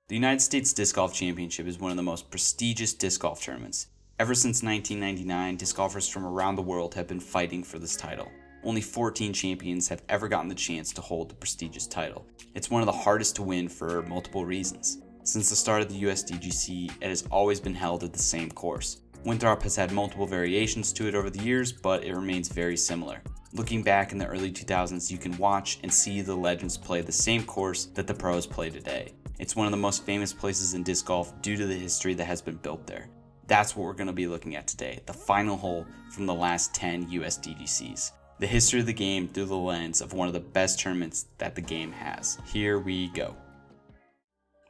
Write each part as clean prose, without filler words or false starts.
The United States Disc Golf Championship is one of the most prestigious disc golf tournaments. Ever since 1999, disc golfers from around the world have been fighting for this title. Only 14 champions have ever gotten the chance to hold the prestigious title. It's one of the hardest to win for multiple reasons. Since the start of the USDGC, it has always been held at the same course. Winthrop has had multiple variations to it over the years, but it remains very similar. Looking back in the early 2000s, you can watch and see the legends play the same course that the pros play today. It's one of the most famous places in disc golf due to the history that has been built there. That's what we're going to be looking at today, the final hole from the last 10 USDGCs. The history of the game through the lens of one of the best tournaments that the game has. Here we go.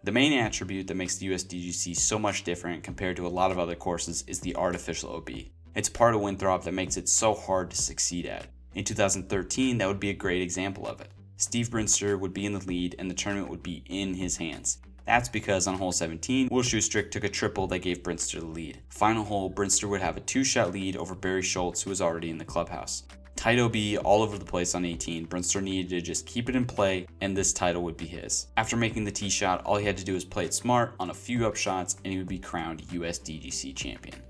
The main attribute that makes the USDGC so much different compared to a lot of other courses is the artificial OB. It's part of Winthrop that makes it so hard to succeed at. In 2013, that would be a great example of it. Steve Brinster would be in the lead and the tournament would be in his hands. That's because on hole 17, Will Schustrick took a triple that gave Brinster the lead. Final hole, Brinster would have a 2-shot lead over Barry Schultz, who was already in the clubhouse. Tight OB all over the place on 18, Brinster needed to just keep it in play and this title would be his. After making the tee shot, all he had to do was play it smart on a few up shots and he would be crowned USDGC champion.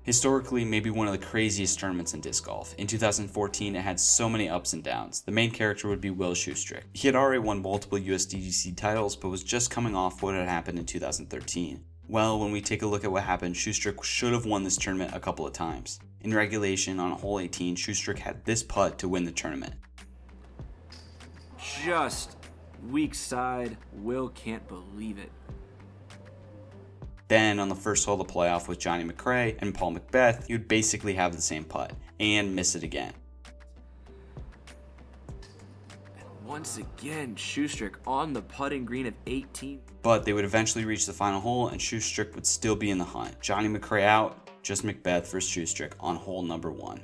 Historically, maybe one of the craziest tournaments in disc golf. In 2014, it had so many ups and downs. The main character would be Will Schustrick. He had already won multiple USDGC titles, but was just coming off what had happened in 2013. Well, when we take a look at what happened, Schustrick should have won this tournament a couple of times. In regulation, on hole 18, Schustrick had this putt to win the tournament. Just weak side. Will can't believe it. Then on the first hole of the playoff with Johnny McRae and Paul Macbeth, he would basically have the same putt and miss it again. And once again, Schustrick on the putting green of 18. But they would eventually reach the final hole and Schustrick would still be in the hunt. Johnny McRae out, just Macbeth versus Schustrick on hole number 1.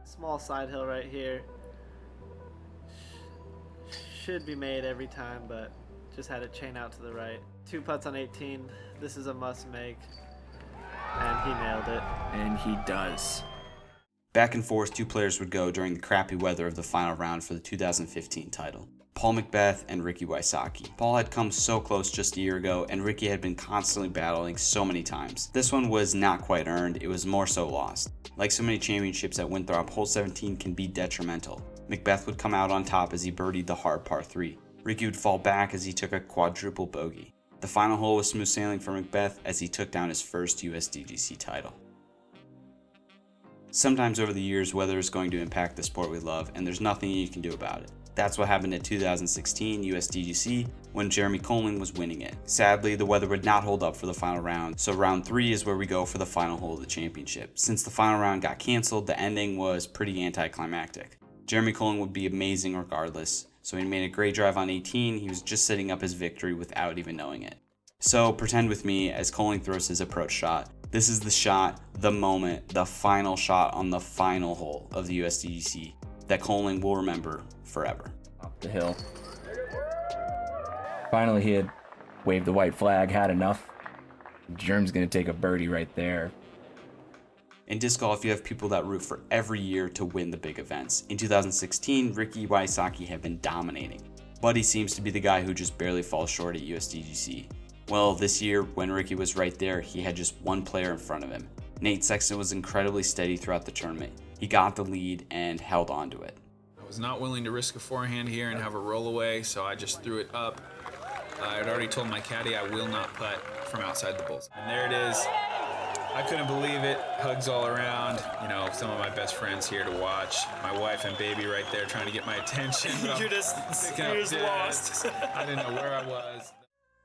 Small side hill right here. Should be made every time, but just had it chain out to the right. 2 putts on 18. This is a must make. And he nailed it. And he does. Back and forth, 2 players would go during the crappy weather of the final round for the 2015 title. Paul Macbeth and Ricky Wysocki. Paul had come so close just a year ago, and Ricky had been constantly battling so many times. This one was not quite earned, it was more so lost. Like so many championships at Winthrop, hole 17 can be detrimental. Macbeth would come out on top as he birdied the hard par 3. Ricky would fall back as he took a quadruple bogey. The final hole was smooth sailing for Macbeth as he took down his first USDGC title. Sometimes over the years, weather is going to impact the sport we love, and there's nothing you can do about it. That's what happened at 2016 USDGC when Jeremy Coleman was winning it. Sadly, the weather would not hold up for the final round, so round 3 is where we go for the final hole of the championship. Since the final round got canceled, the ending was pretty anticlimactic. Jeremy Coleman would be amazing regardless, so he made a great drive on 18, he was just setting up his victory without even knowing it. So pretend with me as Coleman throws his approach shot. This is the shot, the moment, the final shot on the final hole of the USDGC that Coleman will remember forever. Up the hill. Finally he had waved the white flag, had enough. Germ's gonna take a birdie right there. In disc golf, you have people that root for every year to win the big events. In 2016, Ricky Wysocki had been dominating, but he seems to be the guy who just barely falls short at USDGC. Well, this year, when Ricky was right there, he had just one player in front of him. Nate Sexton was incredibly steady throughout the tournament. He got the lead and held on to it. I was not willing to risk a forehand here and have a roll away, so I just threw it up. I had already told my caddy I will not putt from outside the bullseye. And there it is. I couldn't believe it. Hugs all around. You know, some of my best friends here to watch. My wife and baby right there trying to get my attention. You're just lost. I didn't know where I was.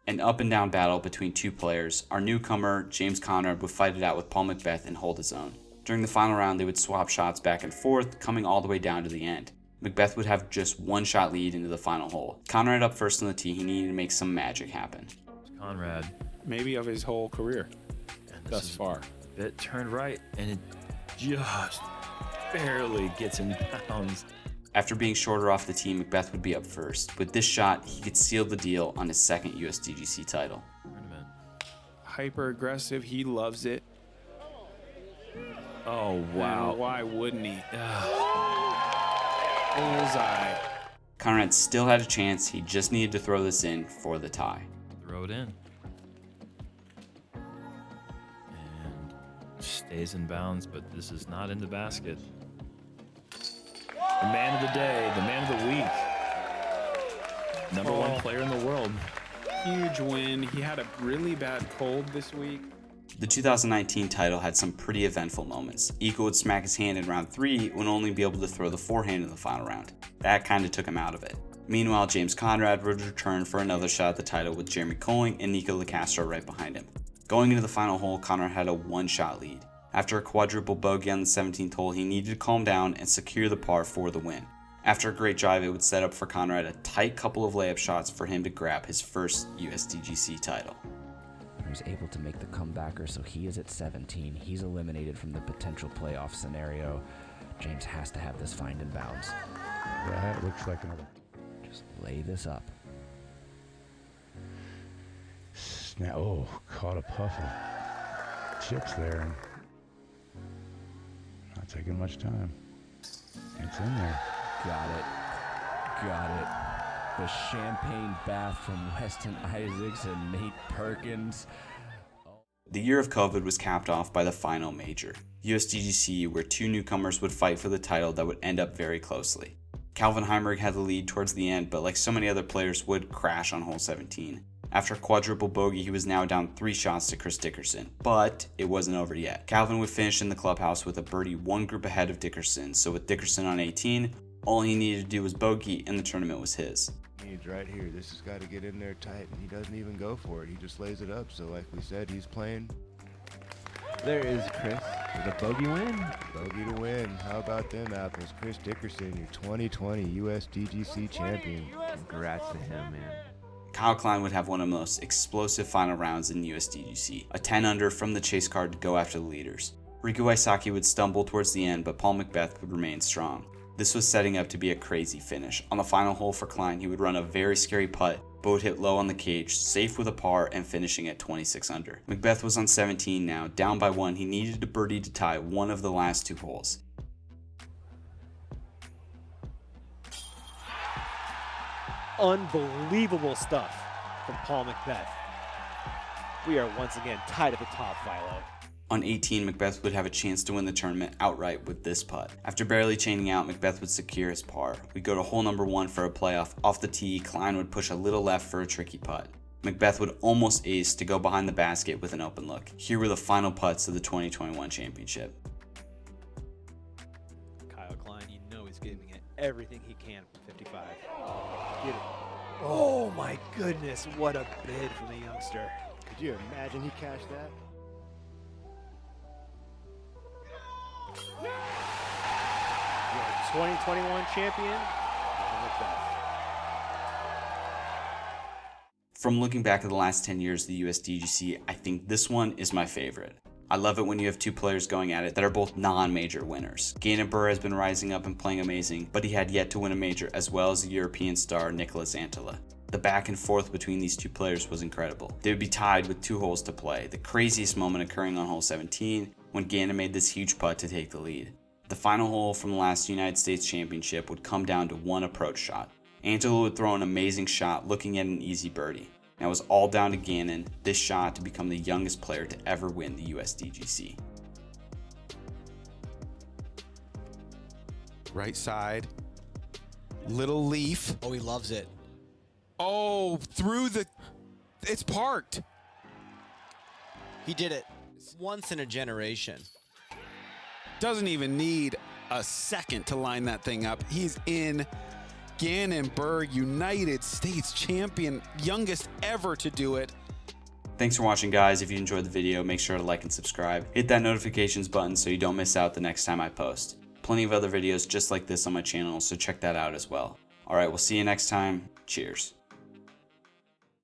An up and down battle between 2 players. Our newcomer, James Conrad, would fight it out with Paul Macbeth and hold his own. During the final round, they would swap shots back and forth, coming all the way down to the end. Macbeth would have just 1 shot lead into the final hole. Conrad up first on the tee, he needed to make some magic happen. Conrad. Maybe of his whole career thus far. It turned right, and it just barely gets in bounds. After being shorter off the tee, Macbeth would be up first. With this shot, he could seal the deal on his second USDGC title. Hyper aggressive. He loves it. Oh, wow. And why wouldn't he? Bullseye. Conrad still had a chance. He just needed to throw this in for the tie. Throw it in. And stays in bounds, but this is not in the basket. The man of the day, the man of the week. Number one player in the world. Huge win. He had a really bad cold this week. The 2019 title had some pretty eventful moments. Iko would smack his hand in round 3 and would only be able to throw the forehand in the final round. That kinda took him out of it. Meanwhile, James Conrad would return for another shot at the title with Jeremy Colling and Nico LaCastro right behind him. Going into the final hole, Conrad had a one-shot lead. After a quadruple bogey on the 17th hole, he needed to calm down and secure the par for the win. After a great drive, it would set up for Conrad a tight couple of layup shots for him to grab his first USDGC title. He was able to make the comebacker, so he is at 17. He's eliminated from the potential playoff scenario. James has to have this find in bounds. That looks like another. Just lay this up. Snap. Oh, caught a puff of chips there. And not taking much time. It's in there. Got it. Got it. The champagne bath from Weston Isaacs and Nate Perkins. The year of COVID was capped off by the final major, USDGC, where two newcomers would fight for the title that would end up very closely. Calvin Heimberg had the lead towards the end, but like so many other players, would crash on hole 17. After a quadruple bogey, he was now down 3 shots to Chris Dickerson, but it wasn't over yet. Calvin would finish in the clubhouse with a birdie one group ahead of Dickerson, so with Dickerson on 18, all he needed to do was bogey and the tournament was his. He's right here. This has got to get in there tight, and he doesn't even go for it. He just lays it up. So like we said, he's playing. There is Chris with a bogey win. Bogey to win. How about them apples? Chris Dickerson, your 2020 USDGC champion. Congrats to him, man. Kyle Klein would have one of the most explosive final rounds in USDGC, a 10 under from the chase card to go after the leaders. Riku Waisaki would stumble towards the end, but Paul Macbeth would remain strong. This was setting up to be a crazy finish. On the final hole for Klein, he would run a very scary putt, but would hit low on the cage, safe with a par, and finishing at 26 under. Macbeth was on 17 now, down by 1. He needed a birdie to tie one of the last 2 holes. Unbelievable stuff from Paul Macbeth. We are once again tied at the top, Philo. On 18, Macbeth would have a chance to win the tournament outright with this putt. After barely chaining out, Macbeth would secure his par. We'd go to hole number 1 for a playoff. Off the tee, Klein would push a little left for a tricky putt. Macbeth would almost ace to go behind the basket with an open look. Here were the final putts of the 2021 championship. Kyle Klein, you know he's giving it everything he can from 55. Get it. Oh my goodness, what a bid from the youngster. Could you imagine he cashed that? Your 2021 champion, Paul Macbeth. From looking back at the last 10 years of the USDGC, I think this one is my favorite. I love it when you have two players going at it that are both non-major winners. Gannon Buhr has been rising up and playing amazing, but he had yet to win a major, as well as the European star Nicolas Antela. The back and forth between these two players was incredible. They would be tied with 2 holes to play, the craziest moment occurring on hole 17 when Gannon made this huge putt to take the lead. The final hole from the last United States Championship would come down to one approach shot. Antela would throw an amazing shot looking at an easy birdie. Now it was all down to Gannon, this shot to become the youngest player to ever win the USDGC. Right side, little leaf. Oh, he loves it. Oh, through the, it's parked. He did it once in a generation. Doesn't even need a second to line that thing up. He's in. Gannon Buhr, United States champion, youngest ever to do it. Thanks for watching, guys. If you enjoyed the video, make sure to like and subscribe. Hit that notifications button so you don't miss out the next time I post. Plenty of other videos just like this on my channel, so check that out as well. Alright, we'll see you next time. Cheers.